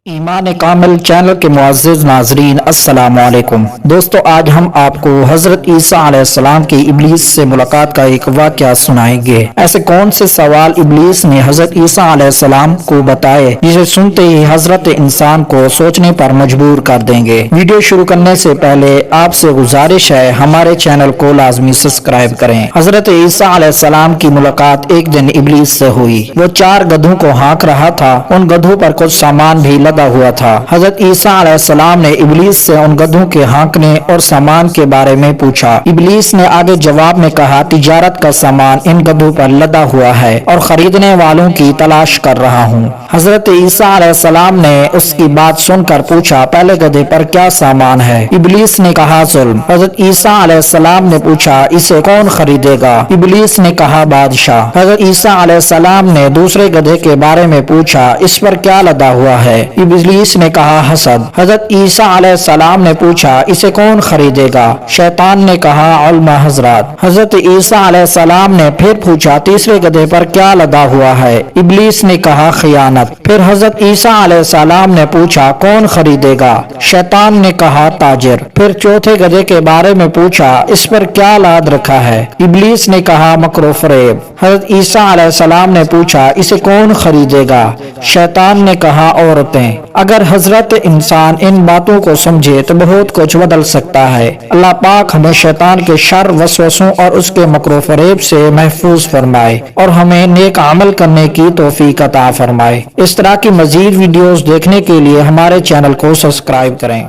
ایمان کامل چینل کے معزز ناظرین السلام علیکم دوستو، آج ہم آپ کو حضرت عیسیٰ علیہ السلام کی ابلیس سے ملاقات کا ایک واقعہ سنائیں گے۔ ایسے کون سے سوال ابلیس نے حضرت عیسیٰ علیہ السلام کو بتائے جسے سنتے ہی حضرت انسان کو سوچنے پر مجبور کر دیں گے۔ ویڈیو شروع کرنے سے پہلے آپ سے گزارش ہے ہمارے چینل کو لازمی سبسکرائب کریں۔ حضرت عیسیٰ علیہ السلام کی ملاقات ایک دن ابلیس سے ہوئی۔ وہ 4 گدھوں کو ہانک رہا تھا، ان گدھوں پر کچھ سامان بھی لدا ہوا تھا۔ حضرت عیسیٰ علیہ السلام نے ابلیس سے ان گدھوں کے ہانکنے اور سامان کے بارے میں پوچھا۔ ابلیس نے آگے جواب میں کہا، تجارت کا سامان ان گدھوں پر لدا ہوا ہے اور خریدنے والوں کی تلاش کر رہا ہوں۔ حضرت عیسیٰ علیہ السلام نے اس کی بات سن کر پوچھا، پہلے گدھے پر کیا سامان ہے؟ ابلیس نے کہا، ظلم۔ حضرت عیسیٰ علیہ السلام نے پوچھا، اسے کون خریدے گا؟ ابلیس نے کہا، بادشاہ۔ حضرت عیسیٰ علیہ السلام نے دوسرے گدھے کے بارے میں پوچھا، اس پر کیا لدا ہوا ہے؟ ابلیس نے کہا، حسد۔ حضرت عیسیٰ علیہ السلام نے پوچھا، اسے کون خریدے گا؟ شیطان نے کہا، علماء حضرات۔ حضرت عیسیٰ علیہ السلام نے پھر پوچھا، تیسرے گدھے پر کیا لدا ہوا ہے؟ ابلیس نے کہا، خیانت۔ پھر حضرت عیسیٰ علیہ السلام نے پوچھا، کون خریدے گا؟ شیطان نے کہا، تاجر۔ پھر چوتھے گدھے کے بارے میں پوچھا، اس پر کیا لاد رکھا ہے؟ ابلیس نے کہا، مکر و فریب۔ حضرت عیسیٰ علیہ السلام نے پوچھا، اسے کون خریدے گا؟ شیطان نے کہا، عورتیں۔ اگر حضرت انسان ان باتوں کو سمجھے تو بہت کچھ بدل سکتا ہے۔ اللہ پاک ہمیں شیطان کے شر، وسوسوں اور اس کے مکر و فریب سے محفوظ فرمائے اور ہمیں نیک عمل کرنے کی توفیق عطا فرمائے۔ اس طرح کی مزید ویڈیوز دیکھنے کے لیے ہمارے چینل کو سبسکرائب کریں۔